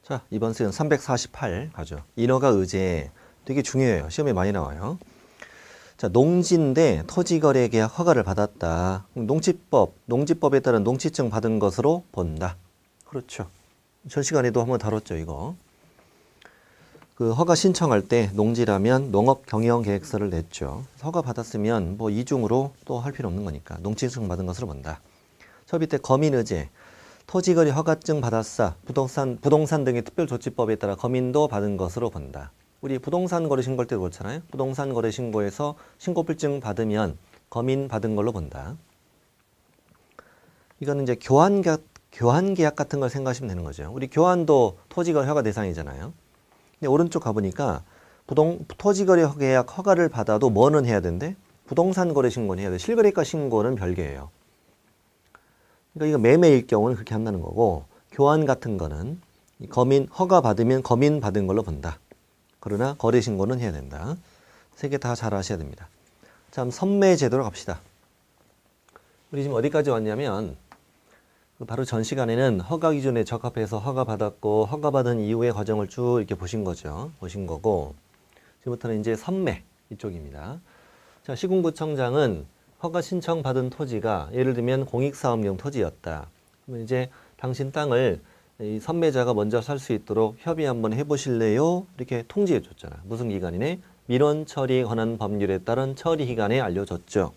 자, 이번 시간 348 가죠. 인허가 의제 되게 중요해요. 시험에 많이 나와요. 자, 농지인데 토지거래계약 허가를 받았다. 농지법에 따른 농지증 받은 것으로 본다. 그렇죠. 전 시간에도 한번 다뤘죠, 이거. 그 허가 신청할 때 농지라면 농업경영계획서를 냈죠. 허가 받았으면 뭐 이중으로 또 할 필요 없는 거니까 농지증 받은 것으로 본다. 첫 밑에 거민의제. 토지거래 허가증 받았사. 부동산 등의 특별조치법에 따라 거민도 받은 것으로 본다. 우리 부동산 거래 신고할 때도 그렇잖아요. 부동산 거래 신고에서 신고필증 받으면 거민 받은 걸로 본다. 이거는 이제 교환계약 같은 걸 생각하시면 되는 거죠. 우리 교환도 토지거래 허가 대상이잖아요. 근데 오른쪽 가보니까 토지거래 계약 허가를 받아도 뭐는 해야 되는데 부동산 거래 신고는 해야 돼. 실거래가 신고는 별개예요. 그러니까 이거 매매일 경우는 그렇게 한다는 거고, 교환 같은 거는 거민 허가 받으면 거민 받은 걸로 본다. 그러나 거래 신고는 해야 된다. 세 개 다 잘 아셔야 됩니다. 자, 선매 제도로 갑시다. 우리 지금 어디까지 왔냐면 바로 전 시간에는 허가 기준에 적합해서 허가 받았고 허가 받은 이후의 과정을 쭉 이렇게 보신 거죠. 보신 거고, 지금부터는 이제 선매 이쪽입니다. 자, 시군구청장은 허가 신청 받은 토지가 예를 들면 공익사업용 토지였다. 그러면 이제 당신 땅을 이 선매자가 먼저 살 수 있도록 협의 한번 해보실래요? 이렇게 통지해 줬잖아. 무슨 기간이네? 민원 처리에 관한 법률에 따른 처리 기간에 알려줬죠.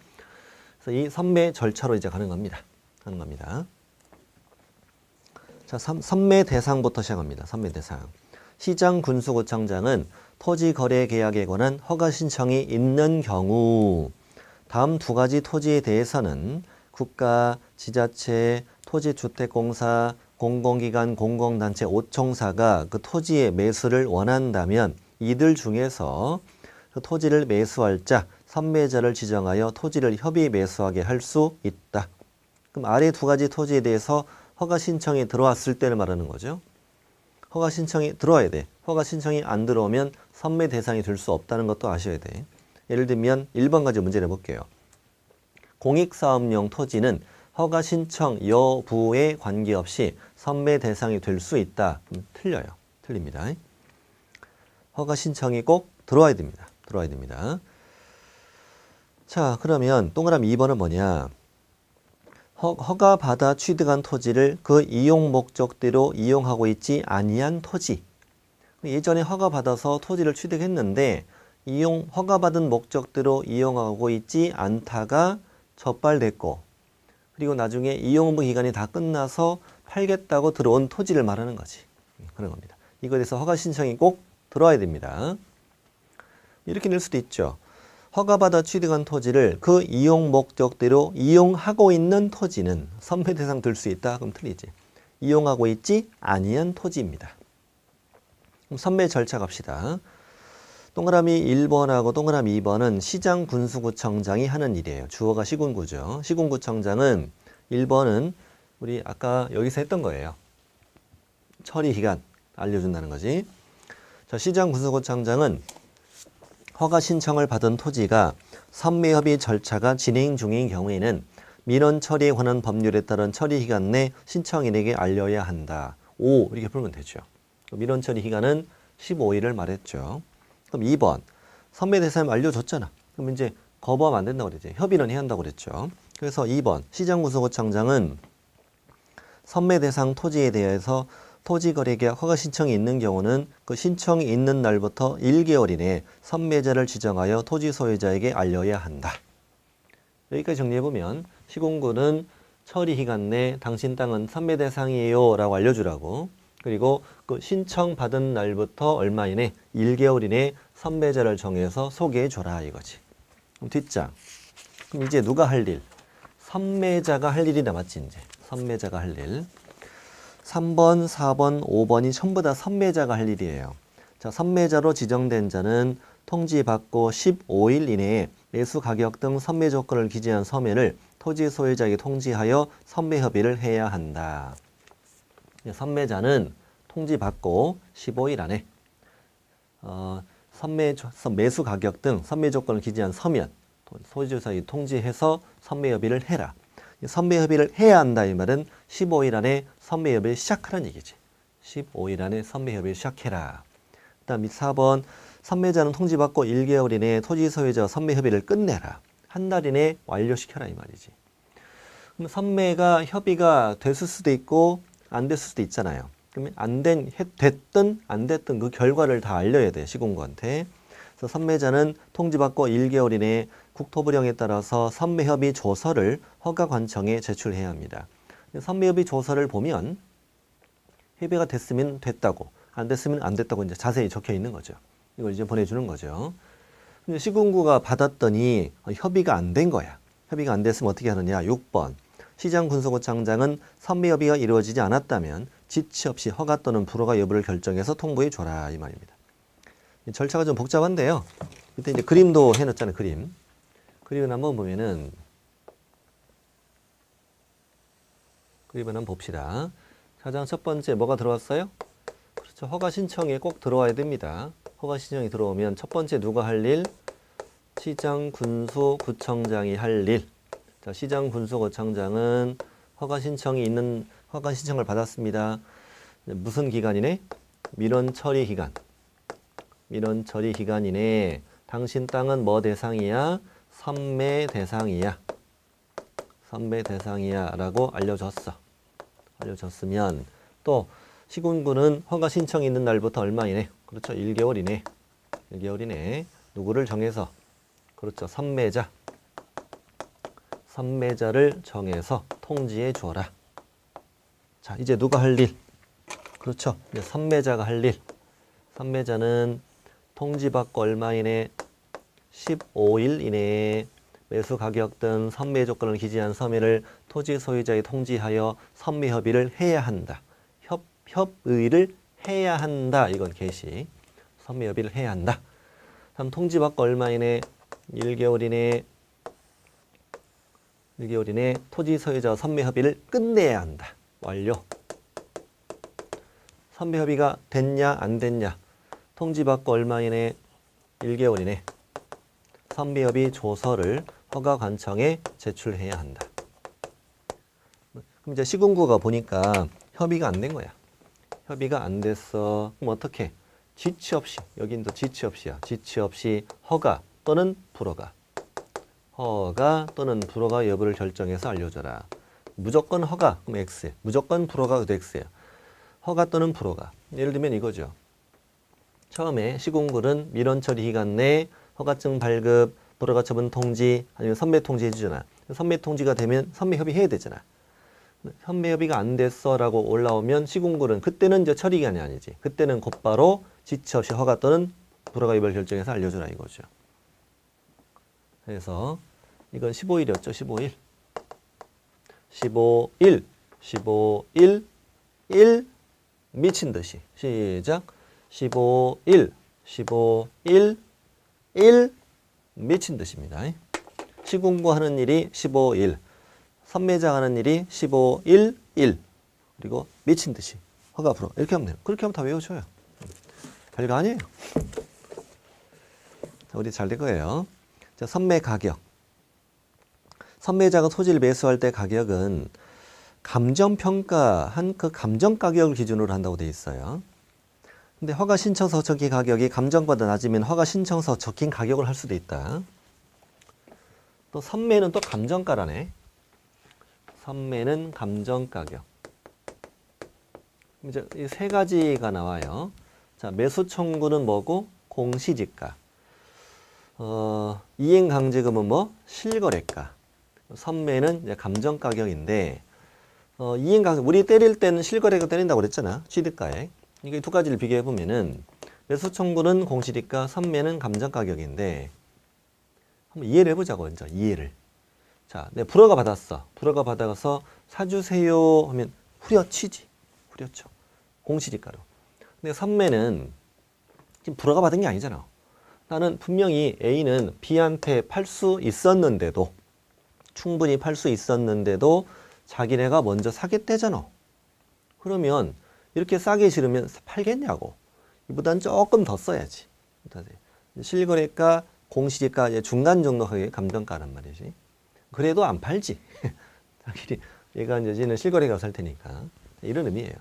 그래서 이 선매 절차로 이제 가는 겁니다. 자, 선매 대상부터 시작합니다. 선매 대상. 시장 군수구청장은 토지 거래 계약에 관한 허가 신청이 있는 경우 다음 두 가지 토지에 대해서는 국가, 지자체, 토지주택공사, 공공기관, 공공단체, 오총사가 그 토지의 매수를 원한다면 이들 중에서 그 토지를 매수할 자, 선매자를 지정하여 토지를 협의 매수하게 할 수 있다. 그럼 아래 두 가지 토지에 대해서 허가 신청이 들어왔을 때를 말하는 거죠. 허가 신청이 들어와야 돼. 허가 신청이 안 들어오면 선매 대상이 될 수 없다는 것도 아셔야 돼. 예를 들면 1번 가지 문제를 해볼게요. 공익사업용 토지는 허가 신청 여부에 관계없이 선매 대상이 될 수 있다. 틀려요. 틀립니다. 허가 신청이 꼭 들어와야 됩니다. 자, 그러면 동그라미 2번은 뭐냐? 허가 받아 취득한 토지를 그 이용 목적대로 이용하고 있지 아니한 토지. 예전에 허가 받아서 토지를 취득했는데 허가받은 목적대로 이용하고 있지 않다가 적발됐고, 그리고 나중에 이용부 기간이 다 끝나서 팔겠다고 들어온 토지를 말하는 거지. 그런 겁니다. 이거에 대해서 허가 신청이 꼭 들어와야 됩니다. 이렇게 낼 수도 있죠. 허가받아 취득한 토지를 그 이용 목적대로 이용하고 있는 토지는 선매 대상 될 수 있다. 그럼 틀리지. 이용하고 있지 아니한 토지입니다. 그럼 선매 절차 갑시다. 동그라미 1번하고 동그라미 2번은 시장 군수구청장이 하는 일이에요. 주어가 시군구죠. 시군구청장은 1번은 우리 아까 여기서 했던 거예요. 처리 기간 알려준다는 거지. 자, 시장 군수구청장은 허가 신청을 받은 토지가 선매협의 절차가 진행 중인 경우에는 민원 처리에 관한 법률에 따른 처리 기간 내 신청인에게 알려야 한다. 5 이렇게 풀면 되죠. 민원 처리 기간은 15일을 말했죠. 그럼 2번 선매 대상을 알려줬잖아. 그럼 이제 거부하면 안 된다고 그랬지. 협의는 해야 한다고 그랬죠. 그래서 2번 시장군수구청장은 선매 대상 토지에 대해서 토지거래계약 허가 신청이 있는 경우는 그 신청이 있는 날부터 1개월 이내에 선매자를 지정하여 토지 소유자에게 알려야 한다. 여기까지 정리해보면 시군구는 처리 기간 내 당신 땅은 선매 대상이에요 라고 알려주라고, 그리고 그 신청받은 날부터 얼마 이내 1개월 이내에 선매자를 정해서 소개해줘라 이거지. 그럼 뒷장. 그럼 이제 누가 할 일? 선매자가 할 일이 남았지 이제. 선매자가 할 일. 3번, 4번, 5번이 전부 다 선매자가 할 일이에요. 자, 선매자로 지정된 자는 통지받고 15일 이내에 매수 가격 등 선매 조건을 기재한 서면을 토지 소유자에게 통지하여 선매 협의를 해야 한다. 선매자는 통지받고 15일 안에 매수 가격 등 선매 조건을 기재한 서면 소유자에게 통지해서 선매 협의를 해라. 선매 협의를 해야 한다 이 말은 15일 안에 선매 협의를 시작하라는 얘기지. 15일 안에 선매협의를 시작해라. 그 다음 4번 선매자는 통지받고 1개월 이내에 토지 소유자와 선매협의를 끝내라. 한 달 이내에 완료시켜라 이 말이지. 그럼 선매가 협의가 됐을 수도 있고 안 됐을 수도 있잖아요. 그러면 됐든 안 됐든 그 결과를 다 알려야 돼 시군구한테. 그래서 선매자는 통지받고 1개월 이내에 국토부령에 따라서 선매협의 조서를 허가관청에 제출해야 합니다. 선매협의 조서를 보면 협의가 됐으면 됐다고, 안 됐으면 안 됐다고 이제 자세히 적혀 있는 거죠. 이걸 이제 보내주는 거죠. 근데 시군구가 받았더니 협의가 안 된 거야. 협의가 안 됐으면 어떻게 하느냐? 6번. 시장군수구청장은 선매협의가 이루어지지 않았다면 지체 없이 허가 또는 불허가 여부를 결정해서 통보해 줘라 이 말입니다. 절차가 좀 복잡한데요. 이때 이제 그림도 해놨잖아요. 그림을 한번 보면은 그림을 한번 봅시다. 가장 첫 번째 뭐가 들어왔어요? 그렇죠. 허가 신청에 꼭 들어와야 됩니다. 허가 신청이 들어오면 첫 번째 누가 할 일? 시장, 군수, 구청장이 할 일. 자, 시장, 군수, 구청장은 허가 신청을 받았습니다. 무슨 기간이네? 민원 처리 기간. 민원 처리 기간 이내에 당신 땅은 뭐 대상이야? 선매 대상이야. 선매 대상이야 라고 알려줬으면 또 시군구는 허가 신청이 있는 날부터 얼마 이내? 그렇죠. 1개월 이내. 1개월 이내 누구를 정해서 그렇죠. 선매자를 정해서 통지해 줘라. 자, 이제 누가 할 일? 그렇죠. 이제 선매자가 할 일. 선매자는 통지받고 얼마 이내? 15일 이내에 매수 가격 등 선매 조건을 기재한 서면을 토지 소유자에 통지하여 선매 협의를 해야 한다. 협의를 해야 한다. 이건 개시. 선매 협의를 해야 한다. 다음 통지받고 얼마 이내? 1개월 이내 토지 소유자와 선매 협의를 끝내야 한다. 완료. 선매 협의가 됐냐 안 됐냐? 통지받고 얼마 이내? 1개월 이내 선매 협의 조서를 허가관청에 제출해야 한다. 그럼 이제 시군구가 보니까 협의가 안 된 거야. 협의가 안 됐어. 그럼 어떻게? 지체 없이, 여긴 또 지체 없이야. 지체 없이 허가 또는 불허가. 허가 또는 불허가 여부를 결정해서 알려줘라. 무조건 허가, 그럼 X. 무조건 불허가, 그도 X야. 허가 또는 불허가. 예를 들면 이거죠. 처음에 시군구는 민원 처리 기간 내에 허가증 발급, 불허가 처분 통지, 아니면 선매 통지 해주잖아. 선매 통지가 되면 선매 협의 해야 되잖아. 선매 협의가 안 됐어 라고 올라오면 시군구는 그때는 이제 처리 기간이 아니지. 그때는 곧바로 지체 없이 허가 또는 불허가 여부를 결정해서 알려주라 이거죠. 그래서 이건 15일이었죠. 15일 1 미친 듯이 시작. 15일 1 미친 듯입니다. 시군구 하는 일이 15일, 선매자 하는 일이 15일 1 그리고 미친 듯이 허가 불허 이렇게 하면 돼요. 그렇게 하면 다 외워줘요. 별거 아니에요. 자, 우리 잘 될 거예요. 자, 선매 가격. 선매자가 토지를 매수할 때 가격은 감정평가한 그 감정가격을 기준으로 한다고 되어 있어요. 근데 허가 신청서 적힌 가격이 감정보다 낮으면 허가 신청서 적힌 가격을 할 수도 있다. 또 선매는 또 감정가라네. 선매는 감정가격. 이제 이 세 가지가 나와요. 자, 매수 청구는 뭐고? 공시지가. 이행강제금은 뭐? 실거래가. 선매는 이제 감정가격인데, 이행강제, 우리 때릴 때는 실거래가 때린다고 그랬잖아. 취득가액. 이게 두 가지를 비교해 보면은, 매수 청구는 공시지가, 선매는 감정가격인데, 한번 이해를 해보자고, 먼저. 이해를. 자, 내 불허가 받았어. 불허가 받아서 사주세요 하면 후려치지. 후려쳐. 공시지가로. 근데 선매는 지금 불허가 받은 게 아니잖아. 나는 분명히 A는 B한테 팔 수 있었는데도 충분히 팔 수 있었는데도 자기네가 먼저 사겠대잖아. 그러면 이렇게 싸게 싫으면 팔겠냐고. 이보다는 조금 더 써야지. 실거래가, 공시지가 중간 정도 하게 감정가란 말이지. 그래도 안 팔지. 자기는 얘가 이제는 실거래가 살 테니까. 이런 의미예요.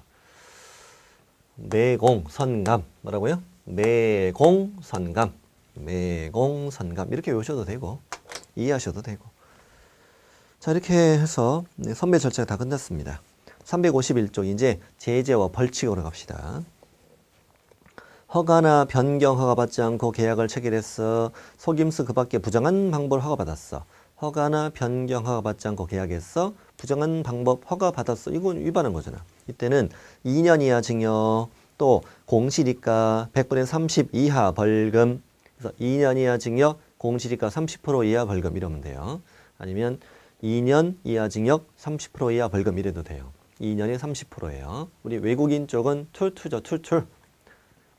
매공선감. 뭐라고요? 매공선감. 매공선감. 이렇게 외우셔도 되고 이해하셔도 되고. 자, 이렇게 해서 선배 절차가 다 끝났습니다. 351쪽 이제 제재와 벌칙으로 갑시다. 허가나 변경 허가받지 않고 계약을 체결했어. 속임수 그 밖에 부정한 방법을 허가받았어. 허가나 변경 허가받지 않고 계약했어. 부정한 방법 허가받았어. 이건 위반한 거잖아. 이때는 2년 이하 징역, 또 공실이가 100분의 30 이하 벌금. 그래서 2년 이하 징역, 공실이가 30% 이하 벌금 이러면 돼요. 아니면 2년 이하 징역, 30% 이하 벌금 이래도 돼요. 2년에 30%예요. 우리 외국인 쪽은 툴투죠, 툴툴.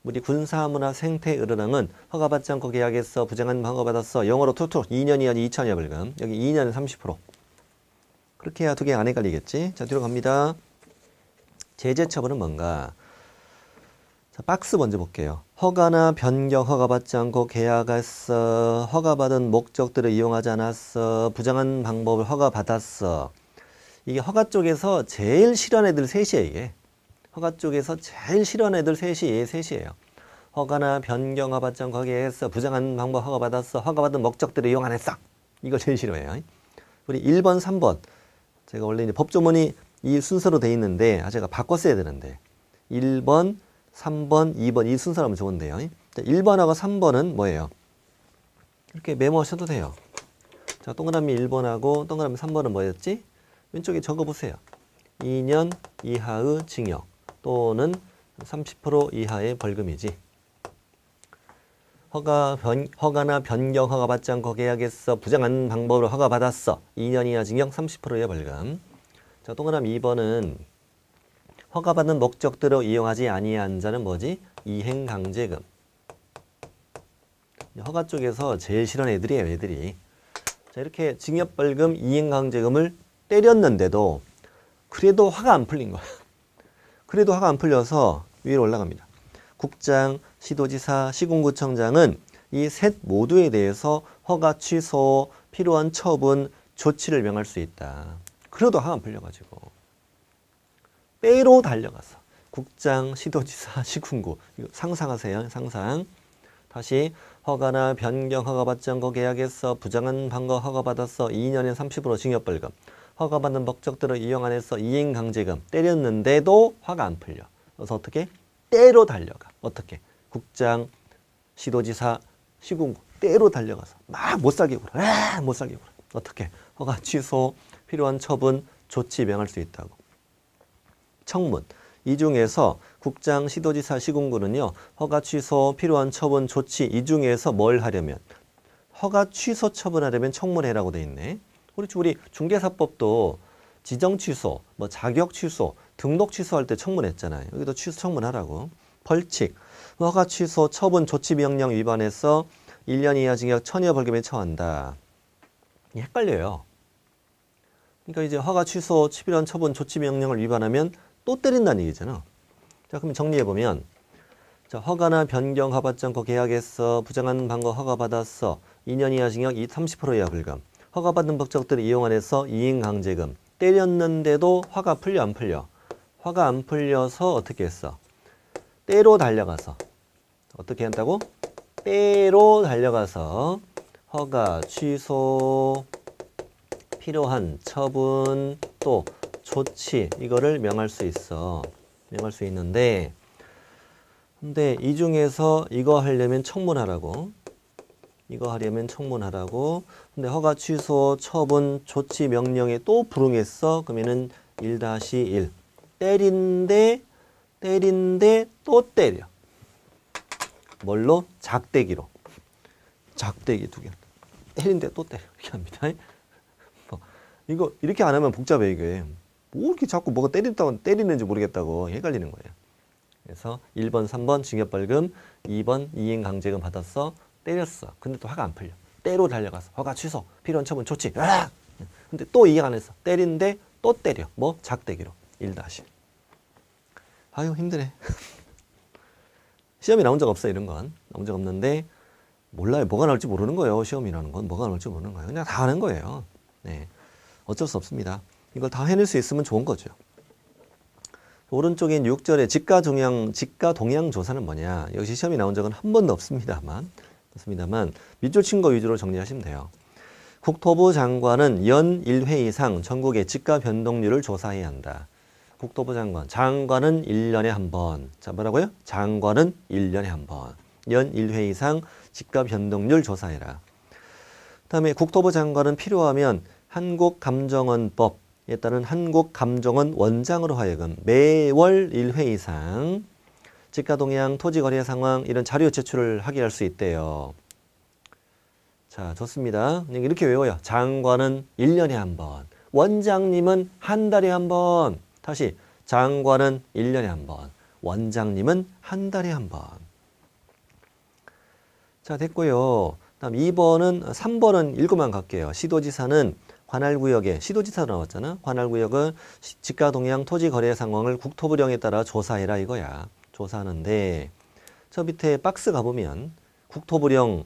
우리 군사문화 생태 으르렁은 허가받지 않고 계약했어. 부정한 허가받았어. 영어로 툴툴. 2년 이하 2천 이하 벌금. 여기 2년에 30%. 그렇게 해야 두 개 안 헷갈리겠지? 자, 뒤로 갑니다. 제재 처분은 뭔가? 자, 박스 먼저 볼게요. 허가나 변경 허가받지 않고 계약했어. 허가받은 목적들을 이용하지 않았어. 부정한 방법을 허가받았어. 이게 허가 쪽에서 제일 싫어하는 애들 셋이에요, 이게. 허가 쪽에서 제일 싫어하는 애들 셋이에요. 허가나 변경 허가받지 않고 계약했어. 부정한 방법 허가받았어. 허가받은 목적들을 이용 안 했어. 이걸 제일 싫어해요. 우리 1번, 3번. 제가 원래 이제 법조문이 이 순서로 돼 있는데, 제가 바꿨어야 되는데. 1번, 3번, 2번 이 순서로 하면 좋은데요. 자, 1번하고 3번은 뭐예요? 이렇게 메모하셔도 돼요. 자, 동그라미 1번하고 동그라미 3번은 뭐였지? 왼쪽에 적어보세요. 2년 이하의 징역 또는 30% 이하의 벌금이지. 허가나 변경 허가받지 않고 계약했어. 부정한 방법으로 허가받았어. 2년 이하 징역 30%의 벌금. 자, 동그라미 2번은 허가받는 목적대로 이용하지 아니한 자는 뭐지? 이행강제금. 허가 쪽에서 제일 싫어하는 애들이에요, 애들이. 자, 이렇게 징역벌금, 이행강제금을 때렸는데도 그래도 화가 안 풀린 거야. 그래도 화가 안 풀려서 위로 올라갑니다. 국장, 시도지사, 시군구청장은 이 셋 모두에 대해서 허가 취소, 필요한 처분, 조치를 명할 수 있다. 그래도 화가 안 풀려가지고 때로 달려가서 국장, 시도지사, 시군구 이거 상상하세요. 상상. 다시 허가나 변경 허가받지 않고 계약했어. 부정한 방법 허가받았어. 2년에 30% 징역벌금. 허가받는 목적들을 이용 안 했어. 이행강제금. 때렸는데도 화가 안 풀려. 그래서 어떻게? 때로 달려가. 어떻게? 국장, 시도지사, 시군구 때로 달려가서 막 못살게 굴어. 못살게 굴어. 어떻게? 허가 취소, 필요한 처분, 조치 명할 수 있다고. 청문. 이 중에서 국장, 시도지사, 시군구는요. 허가 취소, 필요한 처분, 조치 이 중에서 뭘 하려면 허가 취소 처분하려면 청문회라고 돼 있네. 우리 중개사법도 지정 취소, 뭐 자격 취소, 등록 취소할 때 청문했잖아요. 여기도 취소 청문하라고. 벌칙. 허가 취소, 처분, 조치 명령 위반해서 1년 이하 징역 1000여 벌금에 처한다. 헷갈려요. 그러니까 이제 허가 취소, 필요한 처분, 조치 명령을 위반하면 또 때린다는 얘기잖아. 자, 그럼 정리해보면 자, 허가나 변경 허가받지 않고 계약했어. 부정한 방법 허가받았어. 2년 이하 징역 30% 이하 벌금. 허가받는 목적들을 이용 안 해서 이행강제금. 때렸는데도 화가 풀려 안 풀려? 화가 안 풀려서 어떻게 했어? 때로 달려가서. 어떻게 한다고? 때로 달려가서 허가 취소, 필요한 처분, 또 조치 이거를 명할 수 있어. 명할 수 있는데 근데 이 중에서 이거 하려면 청문하라고. 이거 하려면 청문하라고. 근데 허가 취소, 처분, 조치 명령에 또 불응했어. 그러면은 1-1. 때린데 또 때려. 뭘로? 작대기로. 작대기 2개. 때린데 또 때려. 이렇게 합니다. 이거 이렇게 안 하면 복잡해 이게. 뭐 이렇게 자꾸 뭐가 때리는지 모르겠다고 헷갈리는 거예요. 그래서 1번, 3번 징역벌금, 2번 이행강제금 받았어. 때렸어. 근데 또 화가 안 풀려. 때로 달려가서 허가 취소, 필요한 처분, 조치. 근데 또 이해 안 했어. 때린데 또 때려. 뭐? 작대기로. 1-1. 아유 힘드네. 시험이 나온 적 없어요. 이런 건. 나온 적 없는데 몰라요. 뭐가 나올지 모르는 거예요. 시험이라는 건. 뭐가 나올지 모르는 거예요. 그냥 다 하는 거예요. 네. 어쩔 수 없습니다. 이걸 다 해낼 수 있으면 좋은 거죠. 오른쪽인 6절에 직가 동향 조사는 뭐냐? 역시 시험이 나온 적은 한 번도 없습니다만 밑줄 친 거 위주로 정리하시면 돼요. 국토부 장관은 연 1회 이상 전국의 집가 변동률을 조사해야 한다. 국토부 장관은 1년에 한 번. 자, 뭐라고요? 장관은 1년에 한 번. 연 1회 이상 집가 변동률 조사해라. 그다음에 국토부 장관은 필요하면 한국감정원법에 따른 한국감정원 원장으로 하여금 매월 1회 이상 집가 동향, 토지 거래 상황 이런 자료 제출을 하게 할 수 있대요. 자, 좋습니다. 이렇게 외워요. 장관은 1년에 한 번. 원장님은 한 달에 한 번. 다시 장관은 1년에 한 번. 원장님은 한 달에 한 번. 자, 됐고요. 다음 3번은 읽고만 갈게요. 시도지사는 관할구역에 시도지사 나왔잖아. 관할구역은 집가 동향 토지 거래 상황을 국토부령에 따라 조사해라 이거야. 조사하는데 저 밑에 박스 가보면 국토부령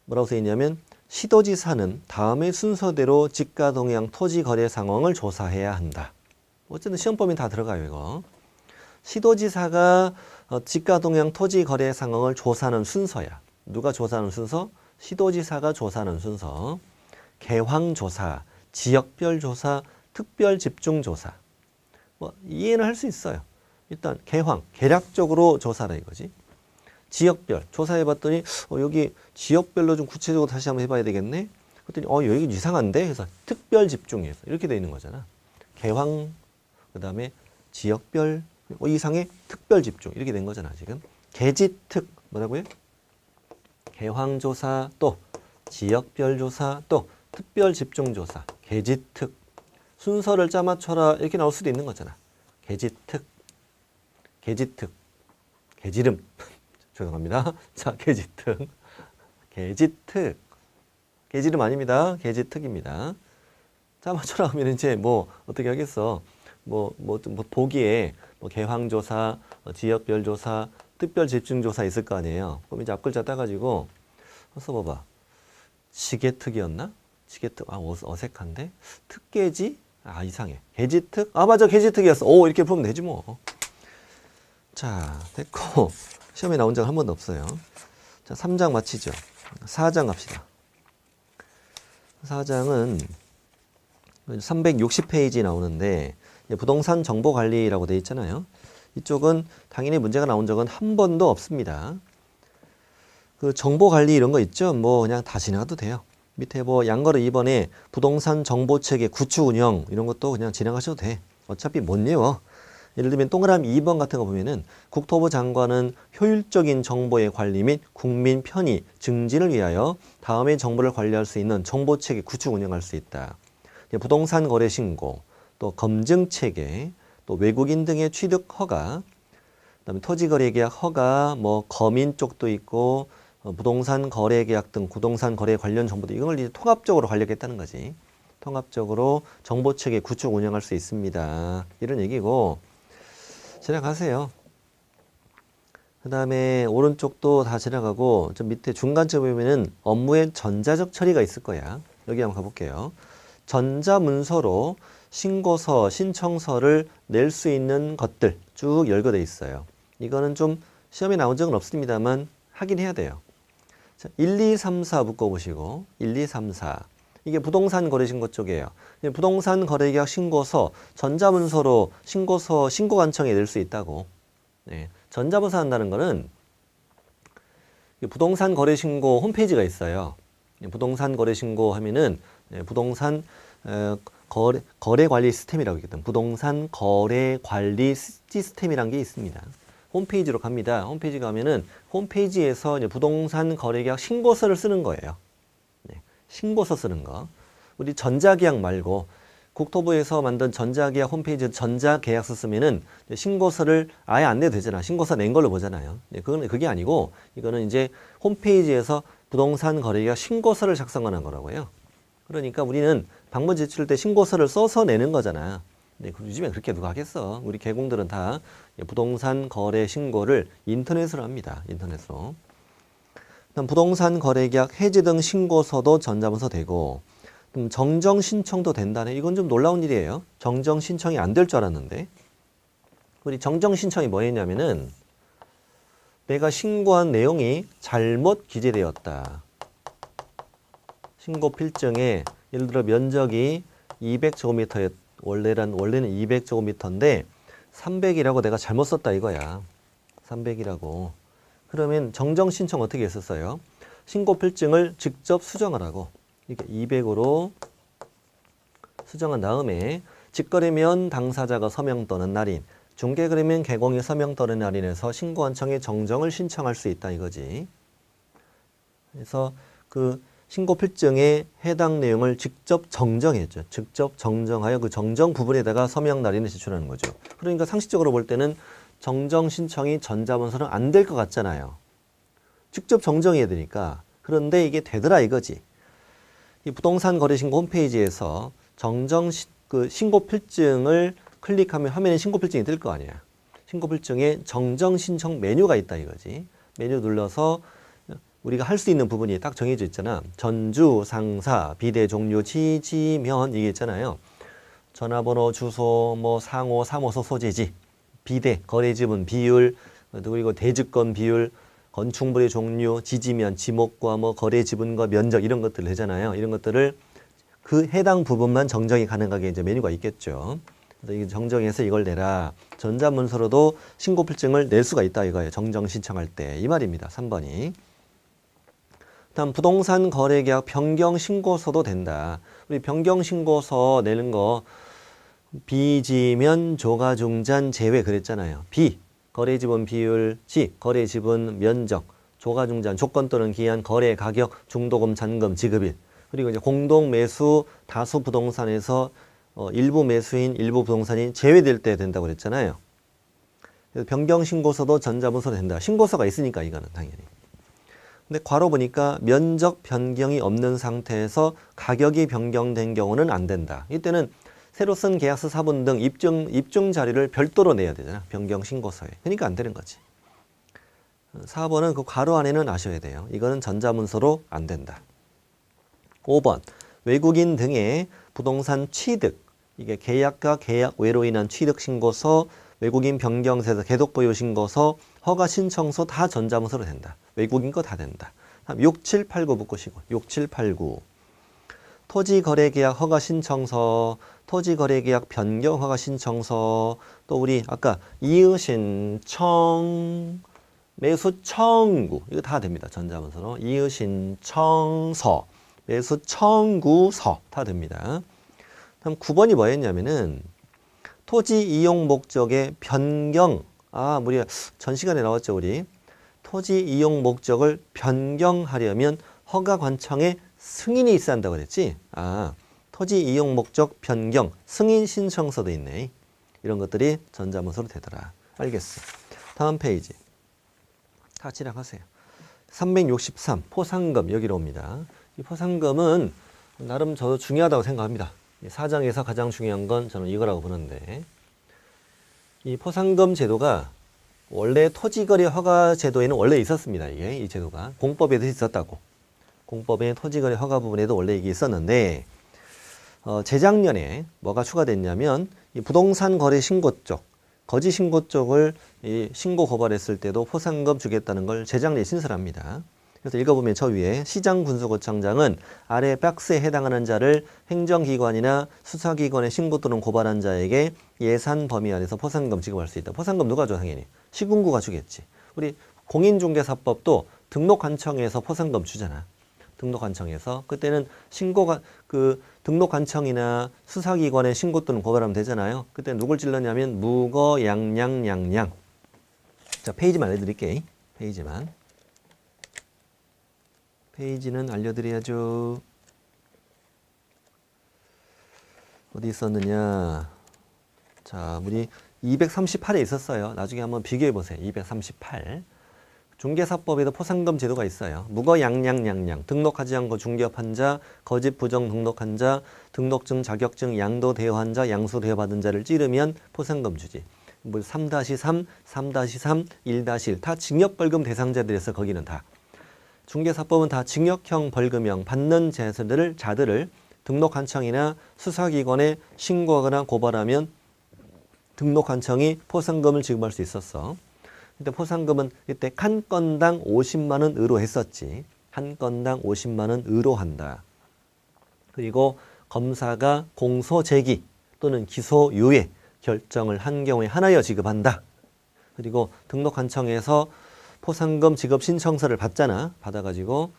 뭐라고 써 있냐면 시도지사는 다음의 순서대로 집가 동향 토지 거래 상황을 조사해야 한다. 어쨌든 시험범위 다 들어가요 이거. 시도지사가 집가 동향 토지 거래 상황을 조사하는 순서야. 누가 조사하는 순서? 시도지사가 조사하는 순서. 개황조사, 지역별 조사, 특별 집중조사. 뭐 이해는 할 수 있어요. 일단 개황, 개략적으로 조사라 이거지. 지역별 조사해봤더니 여기 지역별로 좀 구체적으로 다시 한번 해봐야 되겠네. 그랬더니 여기 이상한데 해서 특별 집중해서 이렇게 돼 있는 거잖아. 개황 그다음에 지역별 이상의 특별 집중 이렇게 된 거잖아 지금. 개지특 뭐라고요? 개황조사 또 지역별 조사 또 특별 집중조사 개지특 순서를 짜맞춰라 이렇게 나올 수도 있는 거잖아. 개지특 개지름 죄송합니다. 자, 개지특 개지름 아닙니다. 개지특입니다. 짜맞춰라 하면 이제 뭐 어떻게 하겠어? 뭐 보기에 개황조사, 지역별 조사, 특별 집중조사 있을 거 아니에요. 그럼 이제 앞글자 따가지고 써봐봐. 지게특이었나? 지게특 어색한데? 특개지? 이상해. 개지특? 맞아 개지특이었어. 이렇게 보면 되지 뭐. 자, 됐고 시험에 나온 적 한 번도 없어요. 자, 3장 마치죠. 4장 갑시다. 4장은 360페이지 나오는데 부동산 정보관리라고 되어 있잖아요. 이쪽은 당연히 문제가 나온 적은 한 번도 없습니다. 그 정보관리 이런 거 있죠? 그냥 다 지나가도 돼요. 밑에 양거래 2번에 부동산 정보체계 구축 운영 이런 것도 그냥 지나가셔도 돼. 어차피 못 외워. 예를 들면 동그라미 2번 같은 거 보면은 국토부 장관은 효율적인 정보의 관리 및 국민 편의 증진을 위하여 다음의 정보를 관리할 수 있는 정보체계 구축 운영할 수 있다. 부동산 거래 신고, 또 검증 체계, 또 외국인 등의 취득 허가, 그다음에 토지 거래 계약 허가, 거민 쪽도 있고 부동산 거래 계약 등 부동산 거래 관련 정보도 이걸 이제 통합적으로 관리하겠다는 거지. 통합적으로 정보체계 구축 운영할 수 있습니다. 이런 얘기고. 지나가세요. 그 다음에 오른쪽도 다 지나가고 좀 밑에 중간쯤에 보면은 업무의 전자적 처리가 있을 거야. 여기 한번 가볼게요. 전자문서로 신고서, 신청서를 낼 수 있는 것들 쭉 열거돼 있어요. 이거는 좀 시험에 나온 적은 없습니다만 하긴 해야 돼요. 자, 1, 2, 3, 4 묶어보시고 1, 2, 3, 4 이게 부동산 거래신고 쪽이에요. 부동산 거래계약 신고서, 전자문서로 신고서, 신고관청에 낼 수 있다고. 네. 전자문서 한다는 거는 부동산 거래신고 홈페이지가 있어요. 부동산 거래신고 하면은 부동산 거래관리 시스템이라고 있거든. 부동산 거래관리 시스템이란 게 있습니다. 홈페이지로 갑니다. 홈페이지 가면은 홈페이지에서 이제 부동산 거래계약 신고서를 쓰는 거예요. 신고서 쓰는 거. 우리 전자계약 말고 국토부에서 만든 전자계약 홈페이지 전자계약서 쓰면은 신고서를 아예 안 내도 되잖아. 신고서 낸 걸로 보잖아요. 그게 아니고 이거는 이제 홈페이지에서 부동산 거래계약 신고서를 작성하는 거라고요. 그러니까 우리는 방문 제출할 때 신고서를 써서 내는 거잖아. 근데 요즘에 그렇게 누가 하겠어. 우리 개공들은 다 부동산 거래 신고를 인터넷으로 합니다. 인터넷으로. 부동산 거래계약 해지 등 신고서도 전자문서 되고 정정 신청도 된다네. 이건 좀 놀라운 일이에요. 정정 신청이 안 될 줄 알았는데 우리 정정 신청이 뭐였냐면은 내가 신고한 내용이 잘못 기재되었다. 신고 필증에 예를 들어 면적이 200제곱미터였 원래는 200제곱미터인데 300이라고 내가 잘못 썼다 이거야. 300이라고. 그러면 정정 신청 어떻게 했었어요? 신고 필증을 직접 수정하라고. 이렇게 200으로 수정한 다음에 직거래면 당사자가 서명 또는 날인, 중개거래면 개공이 서명 또는 날인해서 신고한청에 정정을 신청할 수 있다 이거지. 그래서 그 신고 필증에 해당 내용을 직접 정정했죠. 직접 정정하여 그 정정 부분에다가 서명 날인을 제출하는 거죠. 그러니까 상식적으로 볼 때는 정정 신청이 전자문서는 안 될 것 같잖아요. 직접 정정해야 되니까. 그런데 이게 되더라 이거지. 이 부동산 거래신고 홈페이지에서 정정 그 신고 필증을 클릭하면 화면에 신고 필증이 뜰 거 아니야. 신고 필증에 정정 신청 메뉴가 있다 이거지. 메뉴 눌러서 우리가 할 수 있는 부분이 딱 정해져 있잖아. 전주, 상사, 비대 종류, 지지면 이게 있잖아요. 전화번호, 주소, 뭐 상호, 사무소 소재지, 비대, 거래 지분 비율, 그리고 대지권 비율, 건축물의 종류, 지지면, 지목과 뭐 거래 지분과 면적 이런 것들을 하잖아요. 이런 것들을 그 해당 부분만 정정이 가능하게 이제 메뉴가 있겠죠. 그래서 이 정정해서 이걸 내라. 전자문서로도 신고 필증을 낼 수가 있다 이거예요. 정정 신청할 때 이 말입니다. 3번이. 다음 부동산 거래계약 변경 신고서도 된다. 우리 변경 신고서 내는 거 비지면 조가 중잔 제외 그랬잖아요. 비 거래 지분 비율, 지 거래 지분 면적, 조가 중잔 조건 또는 기한 거래 가격 중도금 잔금 지급일. 그리고 이제 공동 매수 다수 부동산에서 일부 매수인 일부 부동산이 제외될 때 된다고 그랬잖아요. 그래서 변경 신고서도 전자문서로 된다. 신고서가 있으니까 이거는 당연히. 근데 괄호 보니까 면적 변경이 없는 상태에서 가격이 변경된 경우는 안 된다. 이때는 새로 쓴 계약서 사본 등 입증 자료를 별도로 내야 되잖아. 변경 신고서에. 그러니까 안 되는 거지. 4번은 그 괄호 안에는 아셔야 돼요. 이거는 전자문서로 안 된다. 5번 외국인 등의 부동산 취득. 이게 계약과 계약 외로 인한 취득 신고서, 외국인 변경세서 개독 보유 신고서, 허가 신청서 다 전자문서로 된다. 외국인 거 다 된다. 6, 7, 8, 9 묶으시고 6, 7, 8, 9 토지거래계약 허가 신청서, 토지거래계약 변경 허가 신청서, 또 우리 아까 이의신청, 매수청구 이거 다 됩니다. 전자문서로 이의신청서, 매수청구서 다 됩니다. 다음 9번이 뭐였냐면은 토지 이용 목적의 변경. 우리 전 시간에 나왔죠, 우리. 토지 이용 목적을 변경하려면 허가관청에 승인이 있어야 한다고 그랬지? 토지 이용 목적 변경 승인 신청서도 있네. 이런 것들이 전자문서로 되더라. 알겠어. 다음 페이지. 같이 하세요. 363 포상금 여기로 옵니다. 이 포상금은 나름 저도 중요하다고 생각합니다. 사정에서 가장 중요한 건 저는 이거라고 보는데, 이 포상금 제도가 원래 토지거래 허가 제도에는 원래 있었습니다. 이게 이 제도가 공법에도 있었다고. 공법의 토지거래 허가 부분에도 원래 이게 있었는데 재작년에 뭐가 추가됐냐면 이 부동산 거래 신고 쪽, 거지 신고 쪽을 이 신고 고발했을 때도 포상금 주겠다는 걸 재작년에 신설합니다. 그래서 읽어보면 저 위에 시장군수구청장은 아래 박스에 해당하는 자를 행정기관이나 수사기관에 신고 또는 고발한 자에게 예산 범위 안에서 포상금 지급할 수 있다. 포상금 누가 줘? 당연히 시군구가 주겠지. 우리 공인중개사법도 등록관청에서 포상금 주잖아. 등록관청에서. 그때는 신고가 등록관청이나 수사기관에 신고 또는 고발하면 되잖아요. 그때 누굴 찔렀냐면 무거 양양. 자, 페이지만 알려드릴게. 페이지는 알려드려야죠. 어디 있었느냐. 자, 우리 238에 있었어요. 나중에 한번 비교해보세요. 238. 중개사법에도 포상금 제도가 있어요. 무거 양양. 등록하지 않고 중개업한 자, 거짓 부정 등록한 자, 등록증, 자격증, 양도 대여한 자, 양수 대여받은 자를 찌르면 포상금 주지. 뭐 3-3, 3-3, 1-1 다 징역벌금 대상자들에서 거기는 다. 중개사법은 다 징역형 벌금형 받는 자들을 등록관청이나 수사기관에 신고하거나 고발하면 등록한청이 포상금을 지급할 수 있었어. 근데 포상금은 이때 한 건당 50만 원으로 했었지. 한 건당 50만 원으로 한다. 그리고 검사가 공소 제기 또는 기소 유예 결정을 한 경우에 하나여 지급한다. 그리고 등록한청에서 포상금 지급 신청서를 받잖아. 받아가지고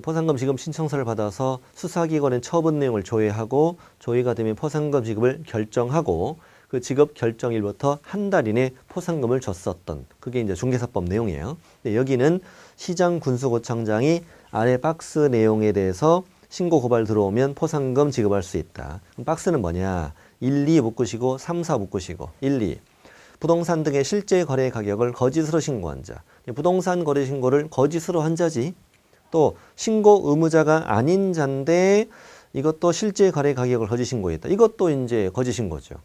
포상금 지급 신청서를 받아서 수사기관의 처분 내용을 조회하고 조회가 되면 포상금 지급을 결정하고 그 지급 결정일부터 한 달 이내 포상금을 줬었던 그게 이제 중개사법 내용이에요. 근데 여기는 시장군수구청장이 아래 박스 내용에 대해서 신고 고발 들어오면 포상금 지급할 수 있다. 그럼 박스는 뭐냐? 1, 2 묶으시고 3, 4 묶으시고 1, 2. 부동산 등의 실제 거래 가격을 거짓으로 신고한 자. 부동산 거래 신고를 거짓으로 한 자지. 또 신고 의무자가 아닌 자인데 이것도 실제 거래 가격을 거짓 신고했다. 이것도 이제 거짓 신고죠.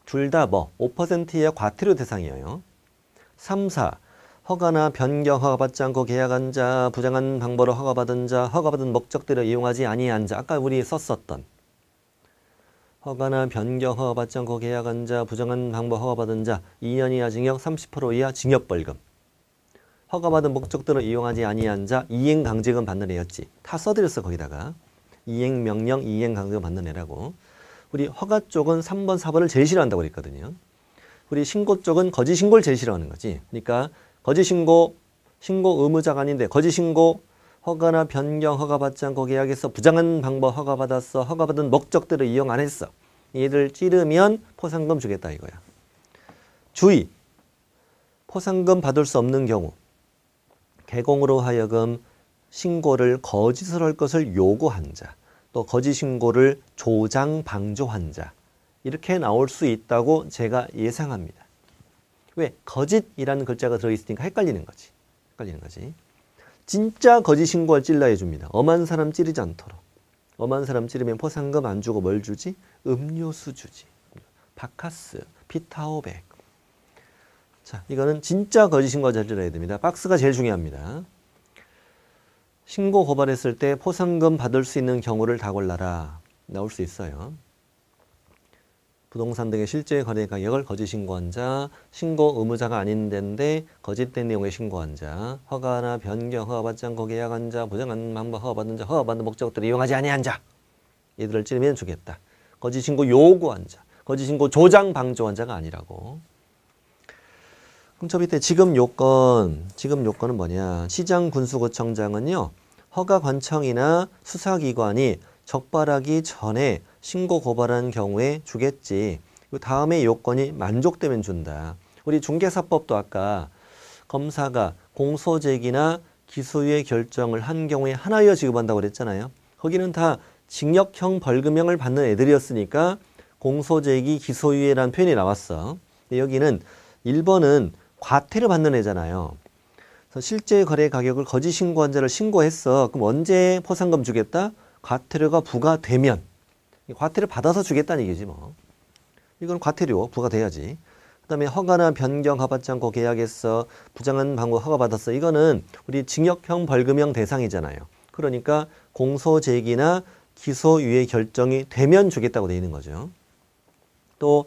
둘 다 뭐 5% 이하 과태료 대상이에요. 3, 4. 허가나 변경 허가받지 않고 계약한 자, 부정한 방법으로 허가받은 자, 허가받은 목적대로 이용하지 아니한 자. 아까 우리 썼었던 허가나 변경 허가받지 않고 계약한 자, 부정한 방법 허가받은 자, 2년 이하 징역, 30% 이하 징역벌금. 허가받은 목적대로 이용하지 아니한 자, 이행강제금 받는 애였지. 다 써드렸어 거기다가. 이행명령, 이행강제금 받는 애라고. 우리 허가 쪽은 3번, 4번을 제일 싫어한다고 그랬거든요. 우리 신고 쪽은 거짓 신고를 제일 싫어하는 거지. 그러니까 거짓 신고, 신고 의무자가 아닌데 거짓 신고, 허가나 변경 허가받지 않고 계약해서 부정한 방법 허가받았어. 허가받은 목적대로 이용 안 했어. 얘들 찌르면 포상금 주겠다 이거야. 주의! 포상금 받을 수 없는 경우 개공으로 하여금 신고를 거짓으로 할 것을 요구한 자, 또 거짓 신고를 조장 방조한 자 이렇게 나올 수 있다고 제가 예상합니다. 왜? 거짓이라는 글자가 들어있으니까 헷갈리는 거지. 헷갈리는 거지. 진짜 거짓 신고를 찔러야 줍니다. 엄한 사람 찌르지 않도록. 엄한 사람 찌르면 포상금 안 주고 뭘 주지? 음료수 주지. 바카스, 비타오백. 자, 이거는 진짜 거짓 신고 잘 찔러야 됩니다. 박스가 제일 중요합니다. 신고 고발했을 때 포상금 받을 수 있는 경우를 다 골라라. 나올 수 있어요. 부동산 등의 실제 거래 가격을 거짓 신고한 자, 신고 의무자가 아닌 데인데 거짓된 내용의 신고한 자, 허가나 변경 허가받지 않고 계약한 자, 부정한 방법 허가받은 자, 허가받는 목적대로 이용하지 아니한 자. 얘들을 찌르면 주겠다. 거짓 신고 요구한 자, 거짓 신고 조장 방조한 자가 아니라고. 그럼 저 밑에 지금 요건은 뭐냐? 시장군수구청장은요, 허가관청이나 수사기관이 적발하기 전에 신고 고발한 경우에 주겠지. 그 다음에 요건이 만족되면 준다. 우리 중개사법도 아까 검사가 공소제기나 기소유예 결정을 한 경우에 하나여 지급한다고 그랬잖아요. 거기는 다 징역형 벌금형을 받는 애들이었으니까 공소제기 기소유예라는 표현이 나왔어. 여기는 1번은 과태료 받는 애잖아요. 그래서 실제 거래 가격을 거짓 신고한 자를 신고했어. 그럼 언제 포상금 주겠다? 과태료가 부과되면. 과태료 받아서 주겠다는 얘기지 뭐. 이건 과태료 부과돼야지. 그 다음에 허가나 변경 허가받지 않고 계약했어. 부정한 방법 허가받았어. 이거는 우리 징역형 벌금형 대상이잖아요. 그러니까 공소제기나 기소유예 결정이 되면 주겠다고 돼 있는 거죠. 또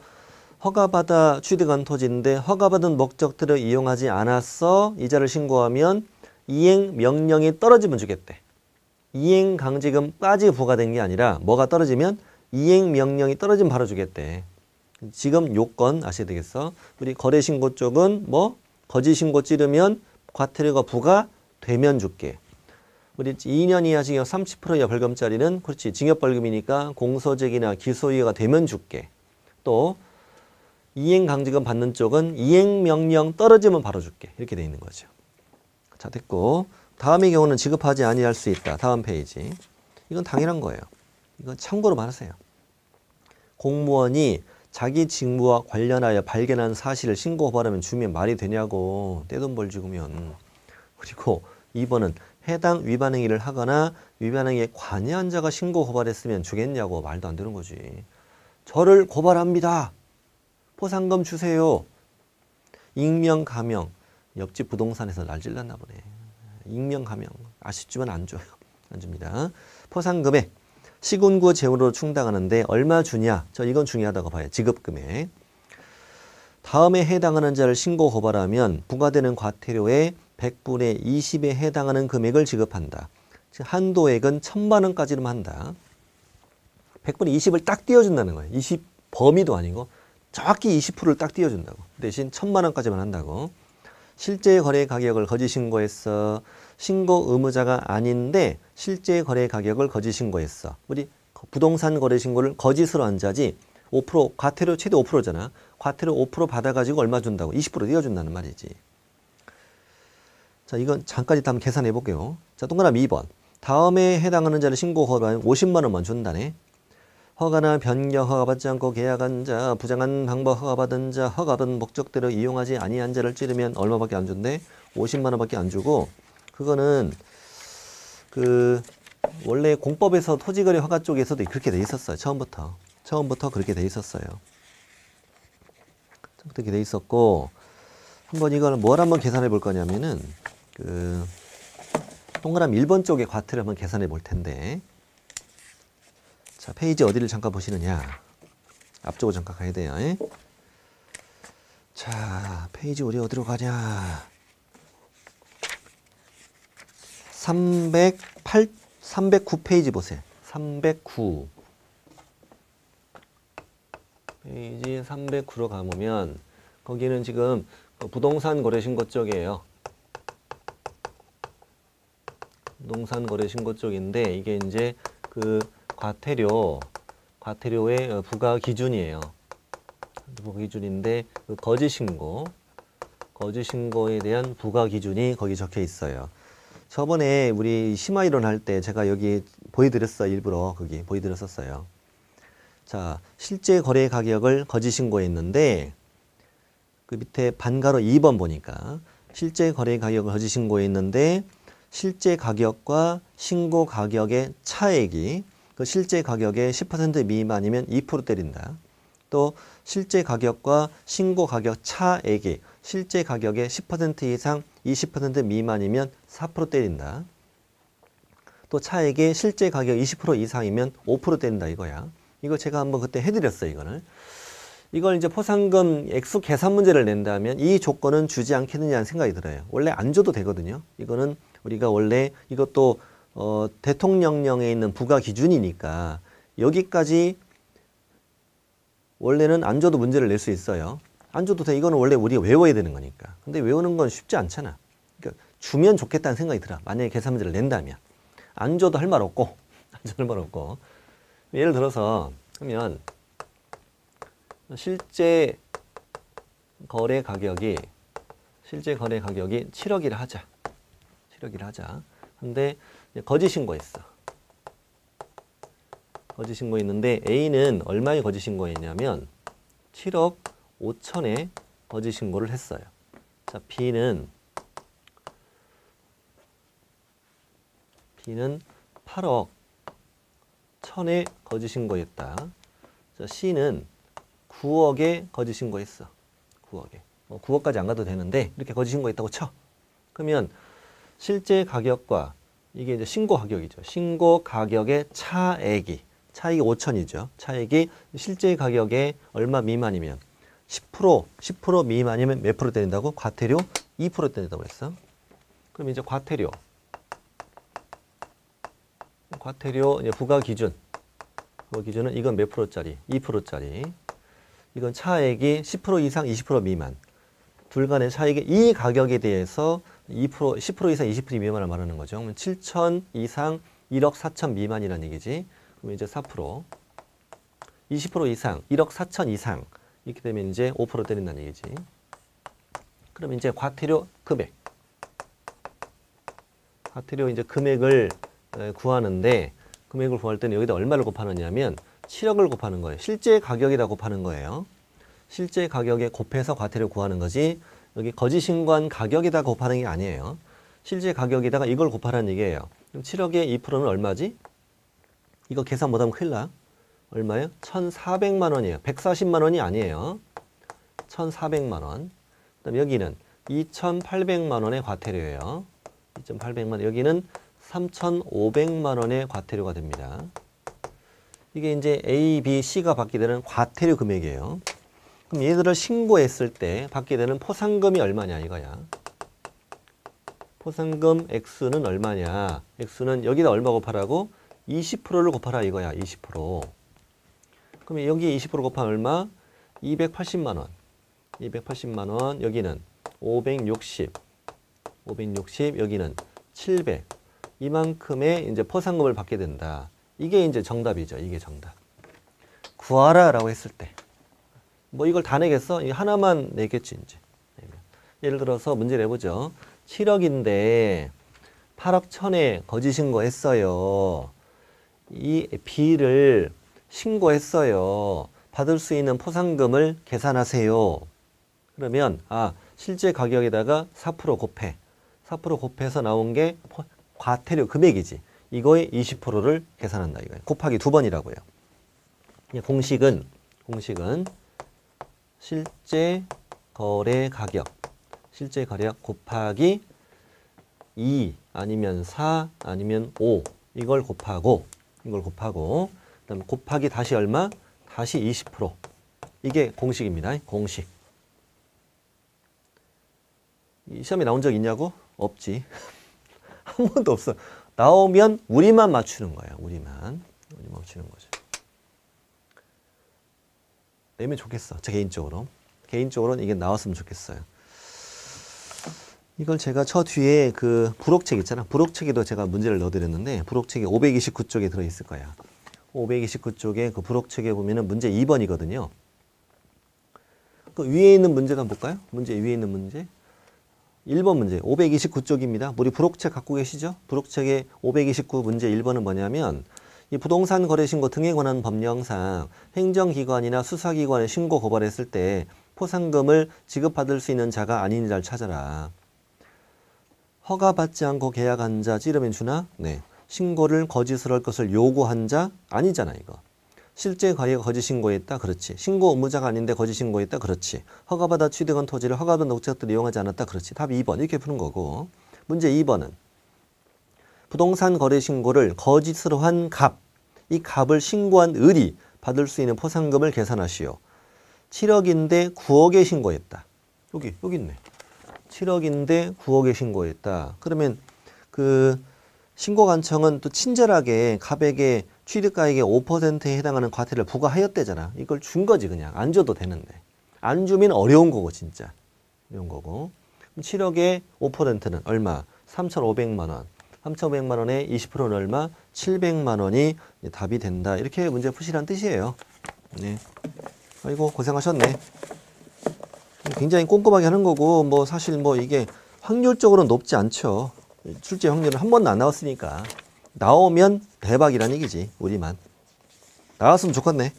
허가받아 취득한 토지인데 허가받은 목적대로 이용하지 않았어. 이자를 신고하면 이행 명령이 떨어지면 주겠대. 이행 강제금까지 부과된 게 아니라 뭐가 떨어지면 이행 명령이 떨어지면 바로 주겠대. 지금 요건 아셔야 되겠어. 우리 거래신고 쪽은 뭐 거짓 신고 찌르면 과태료가 부과되면 줄게. 우리 2년 이하 징역 30% 이하 벌금짜리는 그렇지 징역벌금이니까 공소제기나 기소유예가 되면 줄게. 또 이행강제금 받는 쪽은 이행명령 떨어지면 바로 줄게. 이렇게 돼 있는 거죠. 자, 됐고 다음의 경우는 지급하지 아니할 수 있다. 다음 페이지. 이건 당연한 거예요. 이건 참고로만 하세요. 공무원이 자기 직무와 관련하여 발견한 사실을 신고 고발하면 주면 말이 되냐고. 떼돈 벌 죽으면. 그리고 2번은 해당 위반 행위를 하거나 위반 행위에 관여한 자가 신고 고발했으면 주겠냐고. 말도 안 되는 거지. 저를 고발합니다. 포상금 주세요. 익명 가명. 옆집 부동산에서 날 찔렀나 보네. 익명 가명. 아쉽지만 안 줘요. 안 줍니다. 포상금액. 시군구 재원으로 충당하는데 얼마 주냐? 이건 중요하다고 봐요. 지급금액. 다음에 해당하는 자를 신고 고발하면 부과되는 과태료의 100분의 20에 해당하는 금액을 지급한다. 즉 한도액은 1,000만 원까지는 한다. 100분의 20을 딱 띄워준다는 거예요. 20 범위도 아니고 정확히 20%를 딱 띄워준다고. 대신 1,000만 원까지만 한다고. 실제 거래 가격을 거짓 신고했어. 신고 의무자가 아닌데 실제 거래 가격을 거짓 신고했어. 우리 부동산 거래 신고를 거짓으로 한 자지 5% 과태료 최대 5%잖아. 과태료 5% 받아가지고 얼마 준다고? 20% 띄워준다는 말이지. 자, 이건 잠깐 이따 한번 계산해 볼게요. 자, 동그라미 2번. 다음에 해당하는 자를 신고 거부하면 50만 원만 준다네. 허가나 변경 허가받지 않고 계약한 자, 부정한 방법 허가받은 자, 허가받은 목적대로 이용하지 아니한 자를 찌르면 얼마밖에 안 준대? 50만 원밖에 안 주고, 그거는 원래 공법에서 토지거래 허가 쪽에서도 그렇게 돼 있었어요. 처음부터 그렇게 돼 있었어요. 그렇게 돼 있었고, 한번 이걸 뭘 한번 계산해 볼 거냐면은 동그라미 1번 쪽에 과태료 한번 계산해 볼 텐데, 자, 페이지 어디를 잠깐 보시느냐. 앞쪽으로 잠깐 가야 돼요. 자, 페이지 우리 어디로 가냐. 309페이지 보세요. 309. 페이지 309로 가보면, 거기는 지금 부동산 거래 신고 쪽이에요. 부동산 거래 신고 쪽인데, 이게 이제 과태료의 부과 기준이에요. 부과 기준인데 거짓 신고에 대한 부과 기준이 거기 적혀 있어요. 저번에 우리 심화이론 할 때 제가 여기 보여드렸어요. 일부러 거기 보여드렸었어요. 자, 실제 거래 가격을 거짓 신고했는데 그 밑에 반가로 2번 보니까 실제 거래 가격을 거짓 신고했는데 실제 가격과 신고 가격의 차액이 그 실제 가격의 10% 미만이면 2% 때린다. 또 실제 가격과 신고 가격 차액이 실제 가격의 10% 이상 20% 미만이면 4% 때린다. 또 차액이 실제 가격 20% 이상이면 5% 때린다 이거야. 이거 제가 한번 그때 해드렸어요. 이걸 이제 포상금 액수 계산 문제를 낸다면 이 조건은 주지 않겠느냐는 생각이 들어요. 원래 안 줘도 되거든요. 이거는 우리가 원래 이것도 대통령령에 있는 부과 기준이니까 여기까지 원래는 안 줘도 문제를 낼 수 있어요. 안 줘도 돼. 이거는 원래 우리가 외워야 되는 거니까. 근데 외우는 건 쉽지 않잖아. 그러니까 주면 좋겠다는 생각이 들어. 만약에 계산 문제를 낸다면. 안 줘도 할 말 없고. 안 줘도 할 말 없고. 예를 들어서 하면 실제 거래 가격이 7억이라 하자. 7억이라 하자. 근데 거짓 신고했어. 거짓 신고했는데 A는 얼마에 거짓 신고했냐면 7억 5천에 거짓 신고를 했어요. 자, B는 8억 1천에 거짓 신고했다. 자, C는 9억에 거짓 신고했어. 9억에. 9억까지 안 가도 되는데 이렇게 거짓 신고했다고 쳐. 그러면 실제 가격과 이게 이제 신고 가격이죠. 신고 가격의 차액이 5천이죠. 차액이 실제 가격의 얼마 미만이면 10% 미만이면 몇 프로 때린다고? 과태료 2% 때린다고 했어. 그럼 이제 과태료 이제 부과 기준은 이건 몇 프로짜리? 2%짜리. 이건 차액이 10% 이상 20% 미만. 둘 간의 차익이 이 가격에 대해서 10% 이상 20% 미만을 말하는 거죠. 그러면 7천 이상 1억 4천 미만이라는 얘기지. 그럼 이제 4%. 20% 이상 1억 4천 이상 이렇게 되면 이제 5% 때린다는 얘기지. 그럼 이제 과태료 금액. 과태료 이제 금액을 구하는데 금액을 구할 때는 여기다 얼마를 곱하느냐면 7억을 곱하는 거예요. 실제 가격에다 곱하는 거예요. 실제 가격에 곱해서 과태료 구하는 거지 여기 거짓 신고한 가격에다 곱하는 게 아니에요. 실제 가격에다가 이걸 곱하라는 얘기예요. 그럼 7억의 2%는 얼마지? 이거 계산 못하면 큰일 나. 얼마예요? 1,400만 원이에요. 140만 원이 아니에요. 1,400만 원. 그다음 여기는 2,800만 원의 과태료예요. 2,800만 원. 여기는 3,500만 원의 과태료가 됩니다. 이게 이제 A, B, C가 받게 되는 과태료 금액이에요. 그럼 얘들을 신고했을 때 받게 되는 포상금이 얼마냐 이거야. 포상금 X는 얼마냐. X는 여기다 얼마 곱하라고? 20%를 곱하라 이거야. 20%. 그러면 여기에 20% 곱하면 얼마? 280만 원. 280만 원. 여기는 560. 560. 여기는 700. 이만큼의 이제 포상금을 받게 된다. 이게 이제 정답이죠. 이게 정답. 구하라 라고 했을 때. 뭐 이걸 다 내겠어? 이 하나만 내겠지, 이제. 예를 들어서 문제 내보죠. 7억인데 8억 1천에 거짓 신고했어요. 이 B를 신고했어요. 받을 수 있는 포상금을 계산하세요. 그러면 실제 가격에다가 4% 곱해. 4% 곱해서 나온 게 과태료 금액이지. 이거의 20%를 계산한다 이거예요. 곱하기 2번이라고요. 공식은 실제 거래 가격 곱하기 2 아니면 4 아니면 5 이걸 곱하고 그다음에 곱하기 다시 얼마? 다시 20%. 이게 공식입니다. 공식. 이 시험에 나온 적 있냐고? 없지. 한 번도 없어. 나오면 우리만 맞추는 거야. 우리만 맞추는 거죠. 내면 좋겠어. 제 개인적으로는 이게 나왔으면 좋겠어요. 이걸 제가 저 뒤에 그 부록책 있잖아. 부록책에도 제가 문제를 넣어드렸는데 부록책이 529쪽에 들어있을 거야. 529쪽에 그 부록책에 보면은 문제 2번이거든요. 그 위에 있는 문제도 한번 볼까요? 문제 위에 있는 문제. 1번 문제 529쪽입니다. 우리 부록책 갖고 계시죠? 부록책의 529 문제 1번은 뭐냐면 이 부동산 거래 신고 등에 관한 법령상 행정기관이나 수사기관에 신고 고발했을 때 포상금을 지급받을 수 있는 자가 아닌 자를 찾아라. 허가받지 않고 계약한 자 찌르면 주나? 네. 신고를 거짓으로 할 것을 요구한 자 아니잖아 이거. 실제 가게가 거짓 신고했다? 그렇지. 신고 의무자가 아닌데 거짓 신고했다? 그렇지. 허가받아 취득한 토지를 허가받은 녹색들을 이용하지 않았다? 그렇지. 답 2번 이렇게 푸는 거고. 문제 2번은 부동산 거래 신고를 거짓으로 한 값, 이 값을 신고한 을이 받을 수 있는 포상금을 계산하시오. 7억인데 9억에 신고했다. 여기 있네. 7억인데 9억에 신고했다. 그러면 그 신고관청은 또 친절하게 갑에게 취득가액의 5%에 해당하는 과태료를 부과하였대잖아. 이걸 준 거지 그냥. 안 줘도 되는데. 안 주면 어려운 거고 진짜. 어려운 거고. 7억의 5%는 얼마? 3,500만 원. 3,500만 원에 20%는 얼마? 700만 원이 답이 된다. 이렇게 문제 푸시란 뜻이에요. 네. 아이고 고생하셨네. 굉장히 꼼꼼하게 하는 거고 뭐 사실 뭐 이게 확률적으로는 높지 않죠. 출제 확률은 한 번도 안 나왔으니까. 나오면 대박이란 얘기지. 우리만. 나왔으면 좋겠네.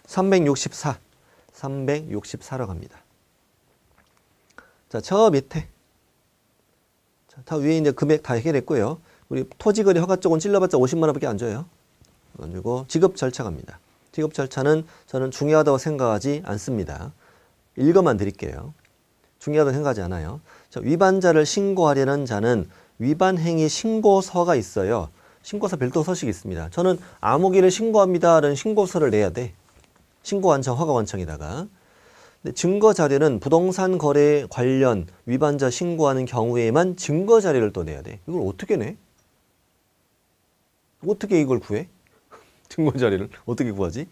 364로 갑니다. 자, 저 밑에. 자, 다 위에 이제 금액 다 해결했고요. 우리 토지거래 허가 쪽은 찔러봤자 50만 원밖에 안 줘요. 그리고 지급 절차 갑니다. 지급 절차는 저는 중요하다고 생각하지 않습니다. 읽어만 드릴게요. 중요하다고 생각하지 않아요. 자, 위반자를 신고하려는 자는 위반 행위 신고서가 있어요. 신고서 별도 서식이 있습니다. 저는 아무개를 신고합니다라는 신고서를 내야 돼. 신고관청, 허가관청에다가. 근데 증거자료는 부동산 거래 관련 위반자 신고하는 경우에만 증거자료를 또 내야 돼. 이걸 어떻게 내? 어떻게 이걸 구해? 증거자료를 어떻게 구하지?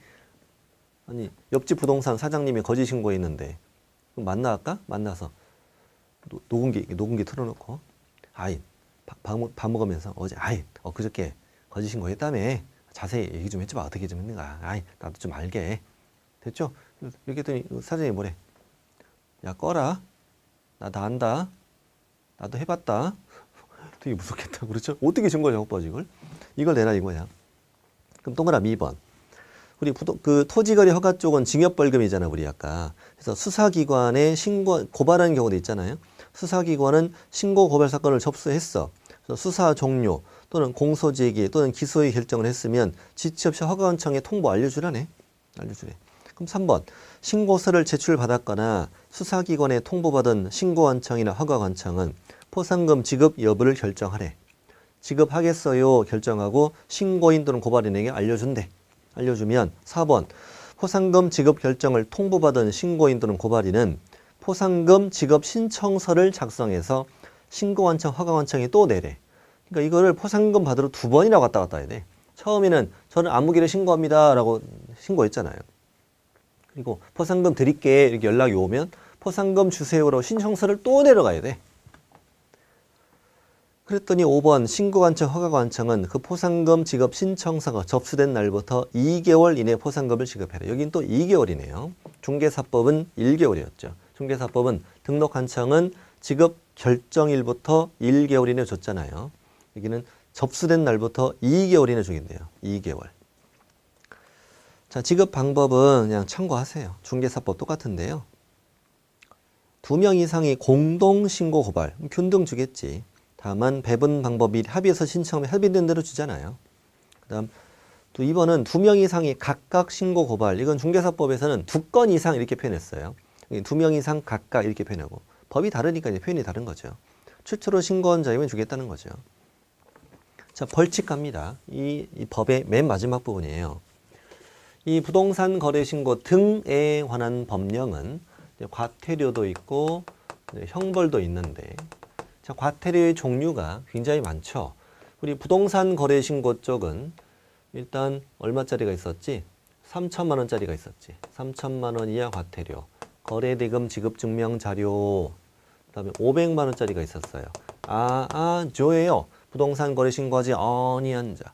아니 옆집 부동산 사장님이 거짓 신고했는데 그럼 만나갈까? 만나서 녹음기 틀어놓고 아이 밥 먹으면서 어제 그저께 거짓 신고했다며 자세히 얘기 좀 해줘봐. 어떻게 좀 했는가. 나도 좀 알게. 됐죠? 이렇게 했더니 사장님이 뭐래? 야 꺼라. 나도 안다. 나도 해봤다. 되게 무섭겠다. 그렇죠? 어떻게 증거를 작업하지 이걸 내라 이거야. 그럼 동그라미 2번. 우리 그 토지거래 허가 쪽은 징역벌금이잖아 우리 아까. 그래서 수사기관에 고발하는 경우도 있잖아요. 수사기관은 신고 고발 사건을 접수했어. 그래서 수사 종료 또는 공소제기 또는 기소의 결정을 했으면 지체 없이 허가관청에 통보 알려주라네. 알려주래. 그럼 3번. 신고서를 제출받았거나 수사기관에 통보받은 신고관청이나 허가관청은 포상금 지급 여부를 결정하래. 지급하겠어요 결정하고 신고인 또는 고발인에게 알려준대. 알려주면 4번. 포상금 지급 결정을 통보받은 신고인 또는 고발인은 포상금 지급 신청서를 작성해서 신고관청, 허가관청에 또 내래. 그러니까 이거를 포상금 받으러 2번이나 왔다 갔다 해야 돼. 처음에는 저는 안무기를 신고합니다 라고 신고했잖아요. 그리고 포상금 드릴게 이렇게 연락이 오면 포상금 주세요라고 신청서를 또 내려가야 돼. 그랬더니 5번 신고관청, 허가관청은 그 포상금 지급 신청서가 접수된 날부터 2개월 이내 포상금을 지급해라. 여긴 또 2개월이네요. 중개사법은 1개월이었죠. 중개사법은 등록관청은 지급 결정일부터 1개월 이내 줬잖아요. 여기는 접수된 날부터 2개월 이내 주겠네요. 2개월. 자, 지급 방법은 그냥 참고하세요. 중개사법 똑같은데요. 2명 이상이 공동신고 고발, 균등 주겠지. 다만 배분 방법이 합의해서 신청하면 합의된 대로 주잖아요. 그 다음 또 2번은 2명 이상이 각각 신고 고발. 이건 중개사법에서는 2건 이상 이렇게 표현했어요. 2명 이상 각각 이렇게 표현하고. 법이 다르니까 이제 표현이 다른 거죠. 최초로 신고한 자이면 주겠다는 거죠. 자, 벌칙 갑니다. 이 법의 맨 마지막 부분이에요. 이 부동산 거래 신고 등에 관한 법령은 과태료도 있고 형벌도 있는데, 자, 과태료의 종류가 굉장히 많죠. 우리 부동산 거래 신고 쪽은 일단 얼마짜리가 있었지? 3천만 원짜리가 있었지. 3천만 원 이하 과태료, 거래대금 지급 증명 자료, 그다음에 500만 원짜리가 있었어요. 조예요. 부동산 거래 신고하지 아니한 자.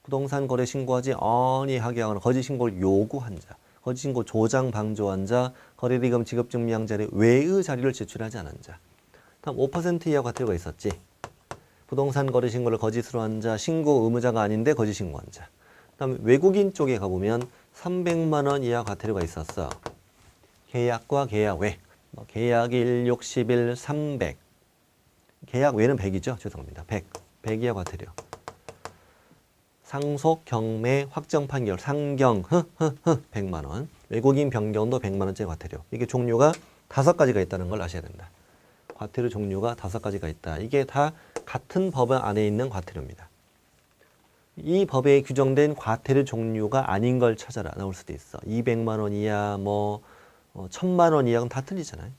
부동산 거래 신고하지 아니하게 하거나 거짓 신고를 요구한 자. 거짓 신고 조장 방조한 자. 거래대금 지급 증명 자료 외의 자료를 제출하지 않은 자. 다음 5% 이하 과태료가 있었지. 부동산 거래 신고를 거짓으로 한 자, 신고 의무자가 아닌데 거짓 신고한 자. 그다음 외국인 쪽에 가보면 300만 원 이하 과태료가 있었어. 계약과 계약 외. 계약일, 60일, 300. 계약 외는 100이죠. 죄송합니다. 100. 100 이하 과태료. 상속, 경매, 확정 판결, 상경, 100만 원. 외국인 변경도 100만 원짜리 과태료. 이게 종류가 5가지가 있다는 걸 아셔야 된다. 과태료 종류가 5가지가 있다. 이게 다 같은 법 안에 있는 과태료입니다. 이 법에 규정된 과태료 종류가 아닌 걸 찾아라 나올 수도 있어. 200만 원 이하, 1000만 원 이하는 다 틀리잖아요.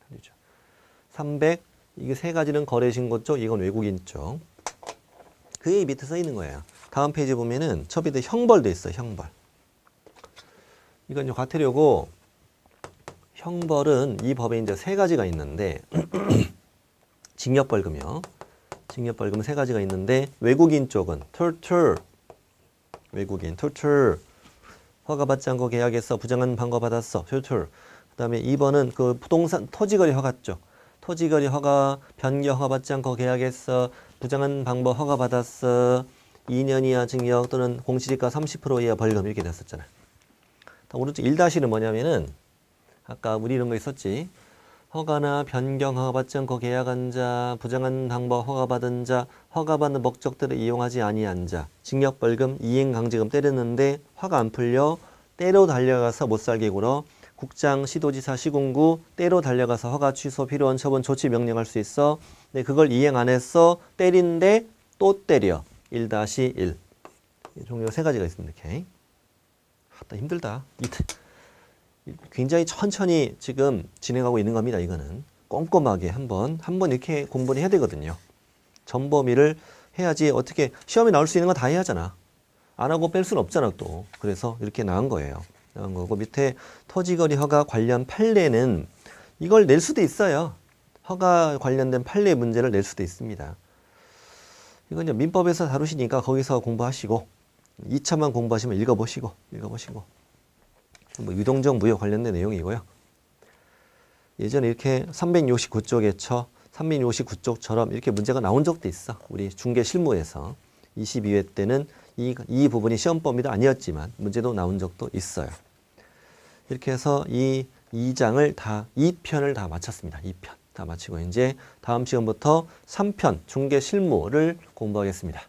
틀리죠. 300, 이게 3가지는 거래신고 쪽, 이건 외국인 쪽. 그게 밑에 써 있는 거예요. 다음 페이지 보면은 첫 밑에 형벌도 있어요. 형벌. 이건 이제 과태료고, 형벌은 이 법에 이제 3가지가 있는데 징역벌금이요. 징역벌금 3가지가 있는데 외국인 쪽은 torture, 외국인 torture, 허가받지 않고 계약했어, 부정한 방거 받았어, torture. 그다음에 2번은 그 부동산 토지거래 허가죠. 토지거래 허가 변경 허가받지 않고 계약했어, 부정한 방법 허가받았어, 2년 이하 징역 또는 공시지가 30% 이하 벌금 이렇게 됐었잖아. 오른쪽 1-는 뭐냐면은 아까 우리 이런 거 있었지. 허가나 변경 허가받지 않고 계약한 자, 부정한 방법 허가받은 자, 허가받는 목적대로 이용하지 아니한 자, 징역벌금, 이행강제금 때렸는데 화가 안 풀려 때로 달려가서 못살게 굴어, 국장, 시도지사, 시군구 때로 달려가서 허가 취소, 필요한 처분, 조치 명령할 수 있어. 근데 그걸 이행 안 했어. 때린데 또 때려. 1-1. 종류가 3가지가 있습니다. 이렇게. 힘들다. 굉장히 천천히 지금 진행하고 있는 겁니다. 이거는 꼼꼼하게 한번 이렇게 공부를 해야 되거든요. 전범위를 해야지. 어떻게 시험에 나올 수 있는 거 다 해야 하잖아. 안 하고 뺄 수는 없잖아 또. 그래서 이렇게 나온 거예요. 나온 거고, 밑에 토지거래 허가 관련 판례는 이걸 낼 수도 있어요. 허가 관련된 판례 문제를 낼 수도 있습니다. 이건 이제 민법에서 다루시니까 거기서 공부하시고 2차만 공부하시면 읽어보시고 유동적 무효 관련된 내용이고요. 예전에 이렇게 369쪽에 369쪽처럼 이렇게 문제가 나온 적도 있어. 우리 중개 실무에서 22회 때는 이 부분이 시험 범위도 아니었지만 문제도 나온 적도 있어요. 이렇게 해서 이 2장을 다 2편을 다 마쳤습니다. 2편 다 마치고 이제 다음 시간부터 3편 중개 실무를 공부하겠습니다.